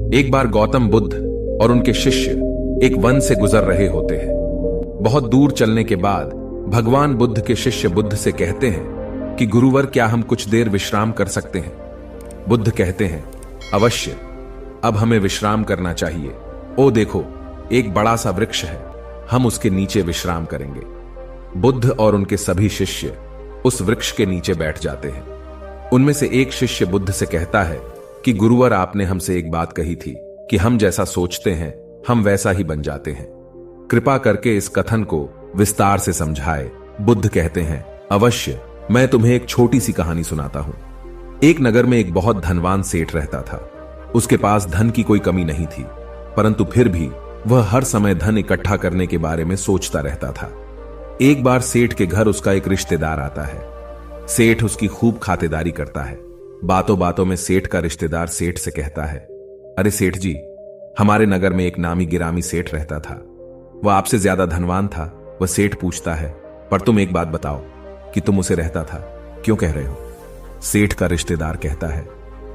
एक बार गौतम बुद्ध और उनके शिष्य एक वन से गुजर रहे होते हैं। बहुत दूर चलने के बाद भगवान बुद्ध के शिष्य बुद्ध से कहते हैं कि गुरुवर, क्या हम कुछ देर विश्राम कर सकते हैं? बुद्ध कहते हैं, अवश्य, अब हमें विश्राम करना चाहिए। ओ देखो, एक बड़ा सा वृक्ष है, हम उसके नीचे विश्राम करेंगे। बुद्ध और उनके सभी शिष्य उस वृक्ष के नीचे बैठ जाते हैं। उनमें से एक शिष्य बुद्ध से कहता है कि गुरुवर, आपने हमसे एक बात कही थी कि हम जैसा सोचते हैं हम वैसा ही बन जाते हैं। कृपा करके इस कथन को विस्तार से समझाए। बुद्ध कहते हैं, अवश्य, मैं तुम्हें एक छोटी सी कहानी सुनाता हूं। एक नगर में एक बहुत धनवान सेठ रहता था। उसके पास धन की कोई कमी नहीं थी, परंतु फिर भी वह हर समय धन इकट्ठा करने के बारे में सोचता रहता था। एक बार सेठ के घर उसका एक रिश्तेदार आता है। सेठ उसकी खूब खातिरदारी करता है। बातों बातों में सेठ का रिश्तेदार सेठ से कहता है, अरे सेठ जी, हमारे नगर में एक नामी गिरामी सेठ रहता था। वह आपसे ज्यादा धनवान था। वह सेठ पूछता है, पर तुम एक बात बताओ कि तुम उसे रहता था क्यों कह रहे हो? सेठ का रिश्तेदार कहता है,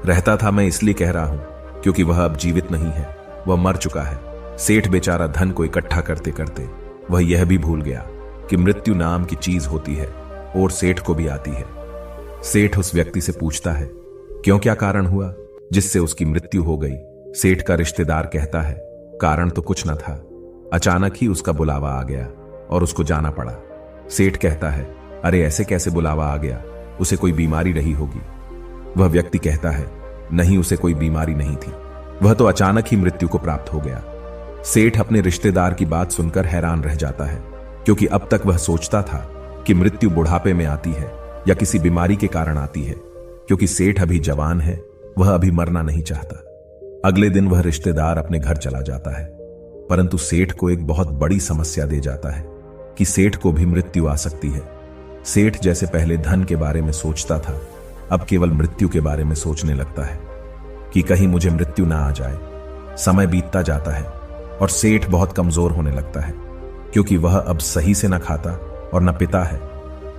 रहता था मैं इसलिए कह रहा हूं क्योंकि वह अब जीवित नहीं है, वह मर चुका है। सेठ बेचारा धन को इकट्ठा करते करते वह यह भी भूल गया कि मृत्यु नाम की चीज होती है और सेठ को भी आती है। सेठ उस व्यक्ति से पूछता है, क्यों, क्या कारण हुआ जिससे उसकी मृत्यु हो गई? सेठ का रिश्तेदार कहता है, कारण तो कुछ न था, अचानक ही उसका बुलावा आ गया और उसको जाना पड़ा। सेठ कहता है, अरे ऐसे कैसे बुलावा आ गया? उसे कोई बीमारी रही होगी। वह व्यक्ति कहता है, नहीं, उसे कोई बीमारी नहीं थी, वह तो अचानक ही मृत्यु को प्राप्त हो गया। सेठ अपने रिश्तेदार की बात सुनकर हैरान रह जाता है, क्योंकि अब तक वह सोचता था कि मृत्यु बुढ़ापे में आती है या किसी बीमारी के कारण आती है। क्योंकि सेठ अभी जवान है, वह अभी मरना नहीं चाहता। अगले दिन वह रिश्तेदार अपने घर चला जाता है, परंतु सेठ को एक बहुत बड़ी समस्या दे जाता है कि सेठ को भी मृत्यु आ सकती है। सेठ जैसे पहले धन के बारे में सोचता था, अब केवल मृत्यु के बारे में सोचने लगता है कि कहीं मुझे मृत्यु ना आ जाए। समय बीतता जाता है और सेठ बहुत कमजोर होने लगता है, क्योंकि वह अब सही से न खाता और न पिता है,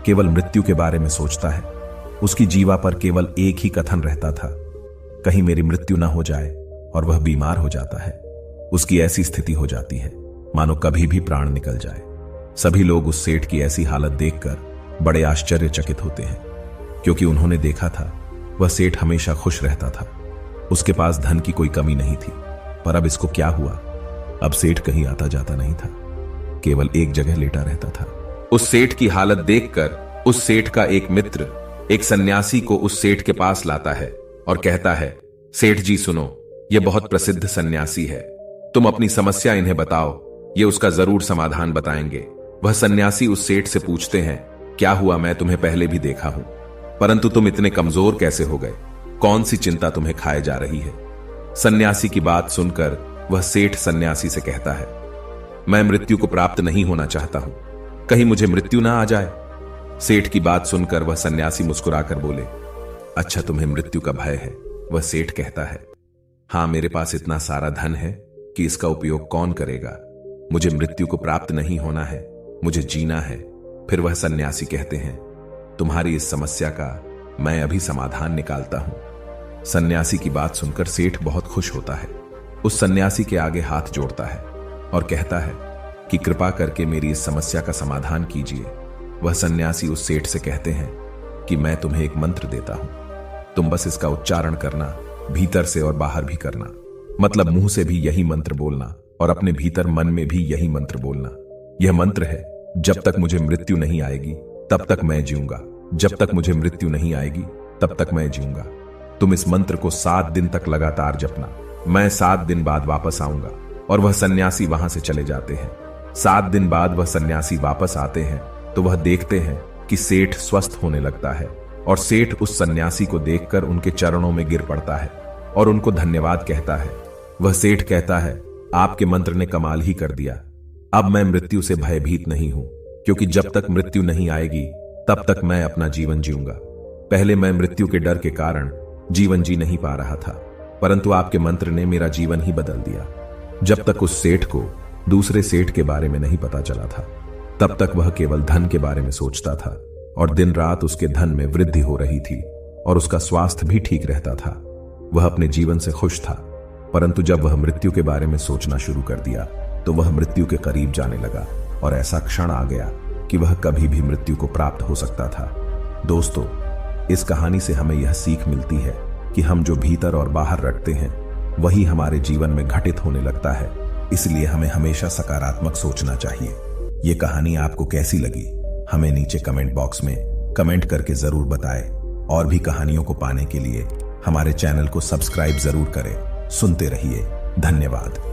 केवल मृत्यु के बारे में सोचता है। उसकी जीवा पर केवल एक ही कथन रहता था, कहीं मेरी मृत्यु ना हो जाए, और वह बीमार हो जाता है। उसकी ऐसी स्थिति हो जाती है मानो कभी भी प्राण निकल जाए। सभी लोग उस सेठ की ऐसी हालत देखकर बड़े आश्चर्यचकित होते हैं, क्योंकि उन्होंने देखा था वह सेठ हमेशा खुश रहता था, उसके पास धन की कोई कमी नहीं थी। पर अब इसको क्या हुआ? अब सेठ कहीं आता जाता नहीं था, केवल एक जगह लेटा रहता था। उस सेठ की हालत देखकर उस सेठ का एक मित्र एक सन्यासी को उस सेठ के पास लाता है और कहता है, सेठ जी सुनो, यह बहुत प्रसिद्ध सन्यासी है, तुम अपनी समस्या इन्हें बताओ, ये उसका जरूर समाधान बताएंगे। वह सन्यासी उस सेठ से पूछते हैं, क्या हुआ? मैं तुम्हें पहले भी देखा हूं, परंतु तुम इतने कमजोर कैसे हो गए? कौन सी चिंता तुम्हें खाए जा रही है? सन्यासी की बात सुनकर वह सेठ सन्यासी से कहता है, मैं मृत्यु को प्राप्त नहीं होना चाहता हूं, कहीं मुझे मृत्यु ना आ जाए। सेठ की बात सुनकर वह सन्यासी मुस्कुराकर बोले, अच्छा, तुम्हें मृत्यु का भय है? वह सेठ कहता है, हां, मेरे पास इतना सारा धन है कि इसका उपयोग कौन करेगा? मुझे मृत्यु को प्राप्त नहीं होना है, मुझे जीना है। फिर वह सन्यासी कहते हैं, तुम्हारी इस समस्या का मैं अभी समाधान निकालता हूं। सन्यासी की बात सुनकर सेठ बहुत खुश होता है, उस सन्यासी के आगे हाथ जोड़ता है और कहता है कि कृपा करके मेरी इस समस्या का समाधान कीजिए। वह सन्यासी उस सेठ से कहते हैं कि मैं तुम्हें एक मंत्र देता हूं, तुम बस इसका उच्चारण करना, भीतर से और बाहर भी करना, मतलब मुंह से भी यही मंत्र बोलना और अपने भीतर मन में भी यही मंत्र बोलना। यह मंत्र है, जब तक मुझे मृत्यु नहीं आएगी तब तक मैं जीऊंगा, जब तक मुझे मृत्यु नहीं आएगी तब तक मैं जीऊंगा। तुम इस मंत्र को 7 दिन तक लगातार जपना, मैं 7 दिन बाद वापस आऊंगा। और वह सन्यासी वहां से चले जाते हैं। 7 दिन बाद वह सन्यासी वापस आते हैं तो वह देखते हैं कि सेठ स्वस्थ होने लगता है, और सेठ उस सन्यासी को देखकर उनके चरणों में गिर पड़ता है और उनको धन्यवाद कहता है। वह सेठ कहता है, आपके मंत्र ने कमाल ही कर दिया, अब मैं मृत्यु से भयभीत नहीं हूं, क्योंकि जब तक मृत्यु नहीं आएगी तब तक मैं अपना जीवन जीऊंगा। पहले मैं मृत्यु के डर के कारण जीवन जी नहीं पा रहा था, परंतु आपके मंत्र ने मेरा जीवन ही बदल दिया। जब तक उस सेठ को दूसरे सेठ के बारे में नहीं पता चला था, तब तक वह केवल धन के बारे में सोचता था, और दिन रात उसके धन में वृद्धि हो रही थी और उसका स्वास्थ्य भी ठीक रहता था। वह अपने जीवन से खुश था, परंतु जब वह मृत्यु के बारे में सोचना शुरू कर दिया तो वह मृत्यु के करीब जाने लगा और ऐसा क्षण आ गया कि वह कभी भी मृत्यु को प्राप्त हो सकता था। दोस्तों, इस कहानी से हमें यह सीख मिलती है कि हम जो भीतर और बाहर रखते हैं वही हमारे जीवन में घटित होने लगता है। इसलिए हमें हमेशा सकारात्मक सोचना चाहिए। ये कहानी आपको कैसी लगी हमें नीचे कमेंट बॉक्स में कमेंट करके जरूर बताएं। और भी कहानियों को पाने के लिए हमारे चैनल को सब्सक्राइब जरूर करें। सुनते रहिए। धन्यवाद।